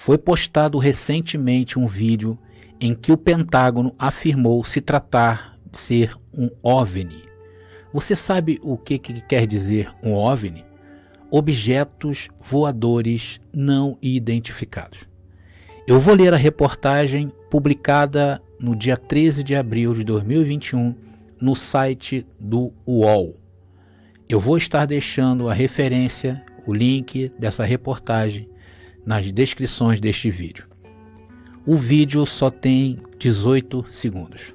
Foi postado recentemente um vídeo em que o Pentágono afirmou se tratar de ser um OVNI. Você sabe o que quer dizer um OVNI? Objetos voadores não identificados. Eu vou ler a reportagem publicada no dia 13 de abril de 2021 no site do UOL. Eu vou estar deixando a referência, o link dessa reportagem nas descrições deste vídeo. O vídeo só tem 18 segundos.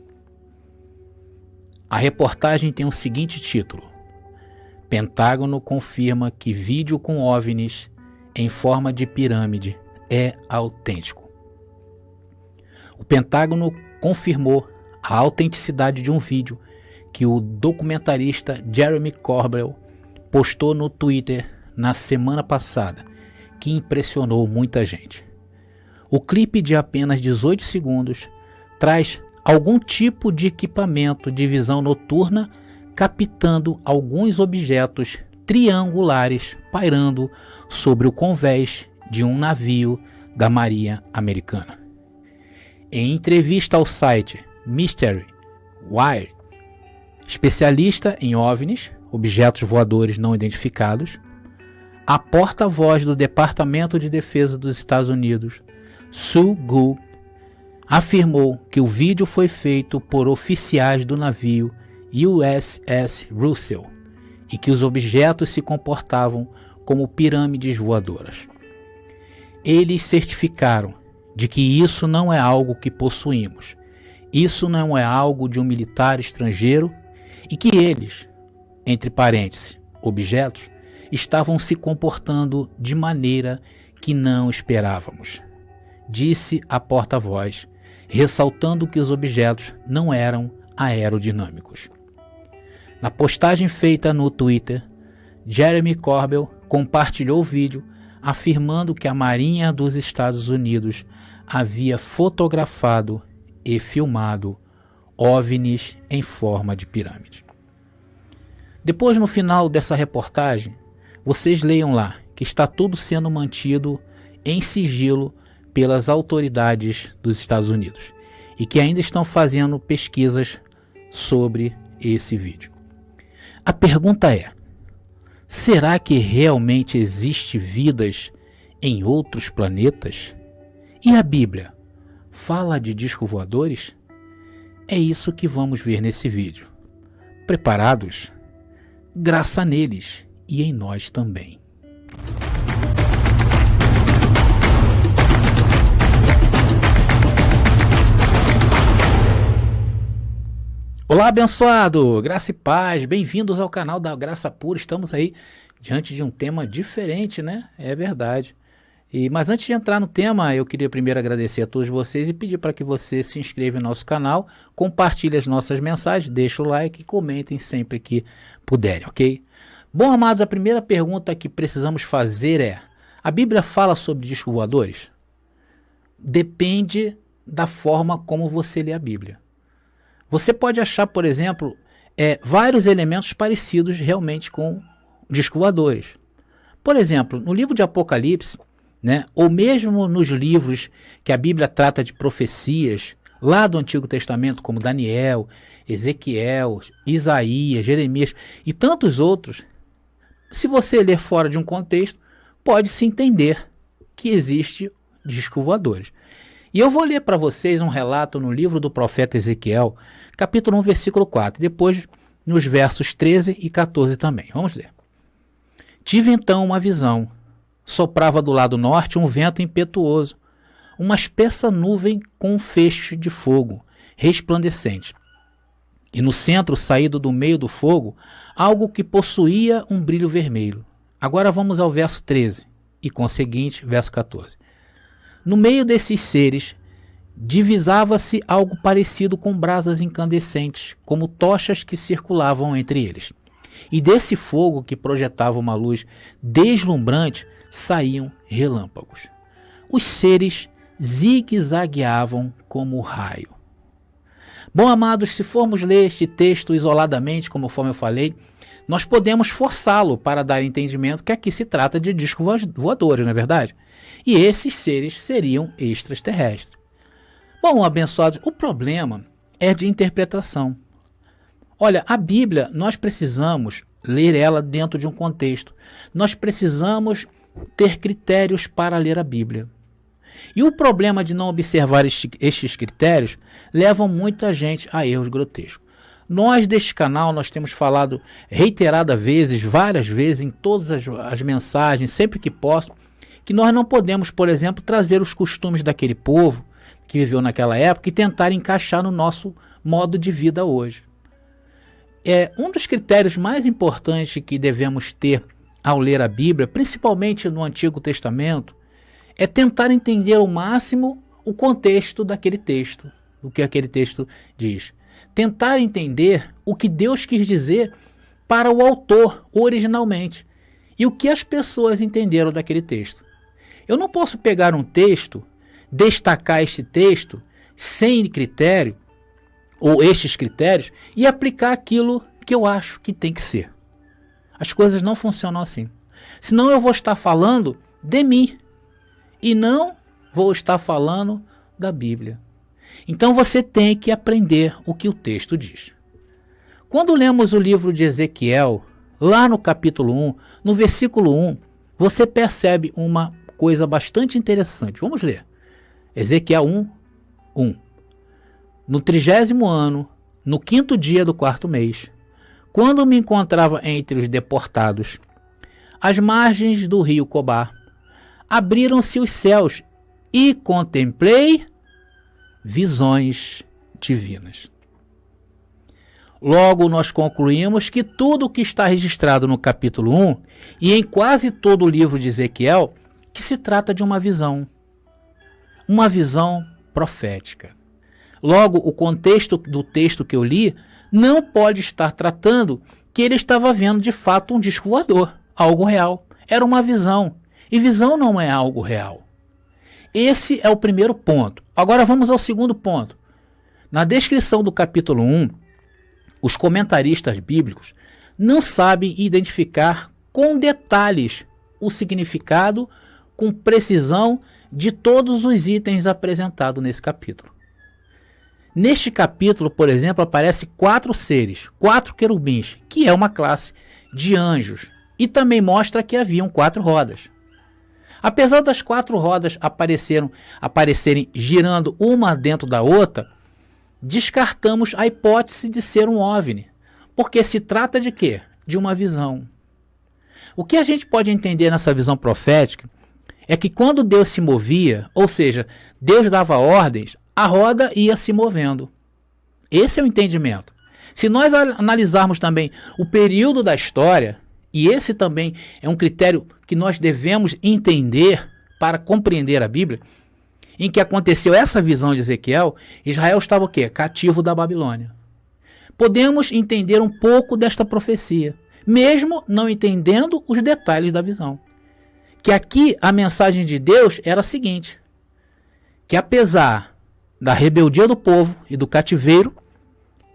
A reportagem tem o seguinte título: Pentágono confirma que vídeo com OVNIs em forma de pirâmide é autêntico. O Pentágono confirmou a autenticidade de um vídeo que o documentarista Jeremy Corbell postou no Twitter na semana passada, que impressionou muita gente. O clipe de apenas 18 segundos traz algum tipo de equipamento de visão noturna captando alguns objetos triangulares pairando sobre o convés de um navio da Marinha Americana. Em entrevista ao site Mystery Wire, especialista em OVNIs, objetos voadores não identificados, a porta-voz do Departamento de Defesa dos Estados Unidos, Sue Gould, afirmou que o vídeo foi feito por oficiais do navio USS Russell e que os objetos se comportavam como pirâmides voadoras. Eles certificaram de que isso não é algo que possuímos, isso não é algo de um militar estrangeiro e que eles, entre parênteses, objetos, estavam se comportando de maneira que não esperávamos, disse a porta-voz, ressaltando que os objetos não eram aerodinâmicos. Na postagem feita no Twitter, Jeremy Corbell compartilhou o vídeo afirmando que a Marinha dos Estados Unidos havia fotografado e filmado OVNIs em forma de pirâmide. Depois, no final dessa reportagem, vocês leiam lá que está tudo sendo mantido em sigilo pelas autoridades dos Estados Unidos e que ainda estão fazendo pesquisas sobre esse vídeo. A pergunta é: será que realmente existe vidas em outros planetas? E a Bíblia fala de discos voadores? É isso que vamos ver nesse vídeo. Preparados? Graça neles e em nós também. Olá, abençoado! Graça e paz, bem-vindos ao canal da Graça Pura. Estamos aí diante de um tema diferente, né? É verdade. Mas antes de entrar no tema, eu queria primeiro agradecer a todos vocês e pedir para que você se inscreva no nosso canal, compartilhe as nossas mensagens, deixe o like e comentem sempre que puderem, ok? Bom, amados, a primeira pergunta que precisamos fazer é: a Bíblia fala sobre discos voadores? Depende da forma como você lê a Bíblia. Você pode achar, por exemplo, vários elementos parecidos realmente com discos voadores. Por exemplo, no livro de Apocalipse, né, ou mesmo nos livros que a Bíblia trata de profecias, lá do Antigo Testamento, como Daniel, Ezequiel, Isaías, Jeremias e tantos outros, se você ler fora de um contexto, pode-se entender que existe discos voadores. E eu vou ler para vocês um relato no livro do profeta Ezequiel, capítulo 1, versículo 4, depois nos versos 13 e 14 também. Vamos ler. Tive então uma visão. Soprava do lado norte um vento impetuoso, uma espessa nuvem com um feixe de fogo, resplandecente. E no centro, saído do meio do fogo, algo que possuía um brilho vermelho. Agora vamos ao verso 13 e, conseguinte, verso 14. No meio desses seres, divisava-se algo parecido com brasas incandescentes, como tochas que circulavam entre eles. E desse fogo, que projetava uma luz deslumbrante, saíam relâmpagos. Os seres zigue-zagueavam como raio. Bom, amados, se formos ler este texto isoladamente, conforme eu falei, nós podemos forçá-lo para dar entendimento que aqui se trata de discos voadores, não é verdade? E esses seres seriam extraterrestres. Bom, abençoados, o problema é de interpretação. Olha, a Bíblia, nós precisamos ler ela dentro de um contexto. Nós precisamos ter critérios para ler a Bíblia. E o problema de não observar estes critérios leva muita gente a erros grotescos. Nós deste canal, nós temos falado reiteradas vezes, várias vezes, em todas as mensagens, sempre que posso, que nós não podemos, por exemplo, trazer os costumes daquele povo que viveu naquela época e tentar encaixar no nosso modo de vida hoje. Um dos critérios mais importantes que devemos ter ao ler a Bíblia, principalmente no Antigo Testamento, é tentar entender ao máximo o contexto daquele texto, o que aquele texto diz. Tentar entender o que Deus quis dizer para o autor originalmente e o que as pessoas entenderam daquele texto. Eu não posso pegar um texto, destacar este texto sem critério, ou estes critérios, e aplicar aquilo que eu acho que tem que ser. As coisas não funcionam assim. Senão eu vou estar falando de mim e não vou estar falando da Bíblia. Então você tem que aprender o que o texto diz. Quando lemos o livro de Ezequiel, lá no capítulo 1, no versículo 1, você percebe uma coisa bastante interessante. Vamos ler. Ezequiel 1, 1. No 30º ano, no 5º dia do 4º mês, quando me encontrava entre os deportados, às margens do rio Cobar, abriram-se os céus e contemplei visões divinas. Logo nós concluímos que tudo o que está registrado no capítulo 1 e em quase todo o livro de Ezequiel, que se trata de uma visão profética. Logo, o contexto do texto que eu li não pode estar tratando que ele estava vendo de fato um disco voador, algo real. Era uma visão, e visão não é algo real. Esse é o primeiro ponto. Agora vamos ao segundo ponto. Na descrição do capítulo 1, os comentaristas bíblicos não sabem identificar com detalhes o significado, com precisão, de todos os itens apresentados nesse capítulo. Neste capítulo, por exemplo, aparecem 4 seres, 4 querubins, que é uma classe de anjos, e também mostra que haviam 4 rodas. Apesar das 4 rodas aparecerem girando uma dentro da outra, descartamos a hipótese de ser um OVNI, porque se trata de quê? De uma visão. O que a gente pode entender nessa visão profética é que quando Deus se movia, ou seja, Deus dava ordens, a roda ia se movendo. Esse é o entendimento. Se nós analisarmos também o período da história, e esse também é um critério que nós devemos entender para compreender a Bíblia, em que aconteceu essa visão de Ezequiel, Israel estava o quê? Cativo da Babilônia. Podemos entender um pouco desta profecia, mesmo não entendendo os detalhes da visão. Que aqui a mensagem de Deus era a seguinte, que apesar da rebeldia do povo e do cativeiro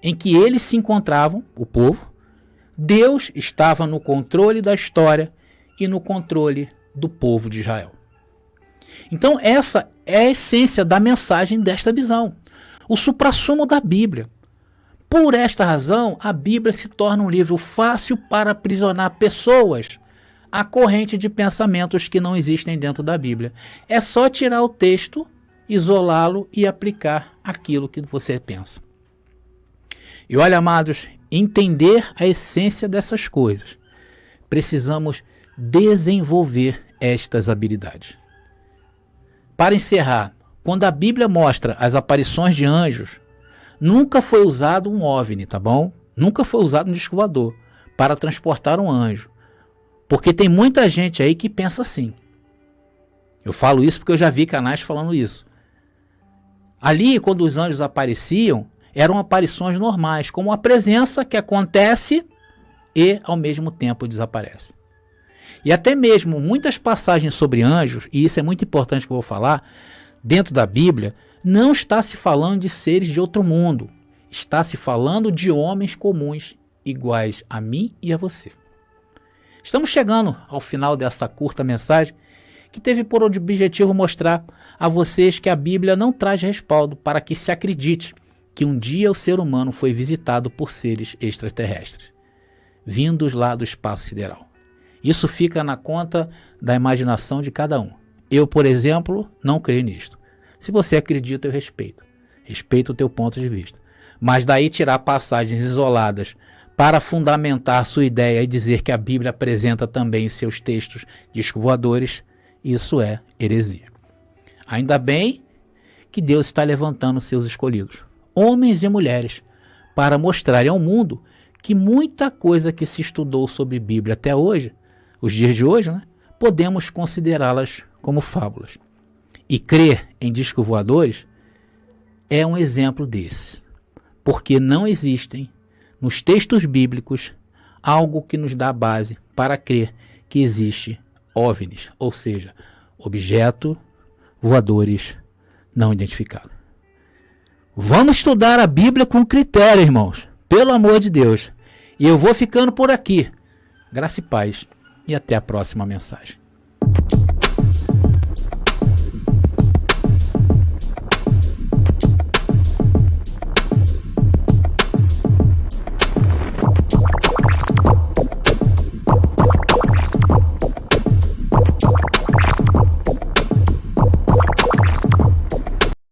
em que eles se encontravam, o povo, Deus estava no controle da história e no controle do povo de Israel. Então essa é a essência da mensagem desta visão, o suprassumo da Bíblia. Por esta razão, a Bíblia se torna um livro fácil para aprisionar pessoas à corrente de pensamentos que não existem dentro da Bíblia. É só tirar o texto, isolá-lo e aplicar aquilo que você pensa. E olha, amados, entender a essência dessas coisas, precisamos desenvolver estas habilidades. Para encerrar, quando a Bíblia mostra as aparições de anjos, nunca foi usado um OVNI, tá bom? Nunca foi usado um disco voador para transportar um anjo. Porque tem muita gente aí que pensa assim. Eu falo isso porque eu já vi canais falando isso. Ali, quando os anjos apareciam, eram aparições normais, como a presença que acontece e, ao mesmo tempo, desaparece. E até mesmo muitas passagens sobre anjos, e isso é muito importante que eu vou falar, dentro da Bíblia, não está se falando de seres de outro mundo. Está se falando de homens comuns, iguais a mim e a você. Estamos chegando ao final dessa curta mensagem que teve por objetivo mostrar a vocês que a Bíblia não traz respaldo para que se acredite que um dia o ser humano foi visitado por seres extraterrestres, vindos lá do espaço sideral. Isso fica na conta da imaginação de cada um. Eu, por exemplo, não creio nisto. Se você acredita, eu respeito. Respeito o teu ponto de vista. Mas daí tirar passagens isoladas para fundamentar sua ideia e dizer que a Bíblia apresenta também em seus textos discos voadores, isso é heresia. Ainda bem que Deus está levantando seus escolhidos, homens e mulheres, para mostrarem ao mundo que muita coisa que se estudou sobre Bíblia até hoje, os dias de hoje, podemos considerá-las como fábulas. E crer em discos voadores é um exemplo desse, porque não existem nos textos bíblicos algo que nos dá base para crer que existe OVNIs, ou seja, objetos voadores não identificados. Vamos estudar a Bíblia com critério, irmãos, pelo amor de Deus. E eu vou ficando por aqui. Graça e paz, e até a próxima mensagem.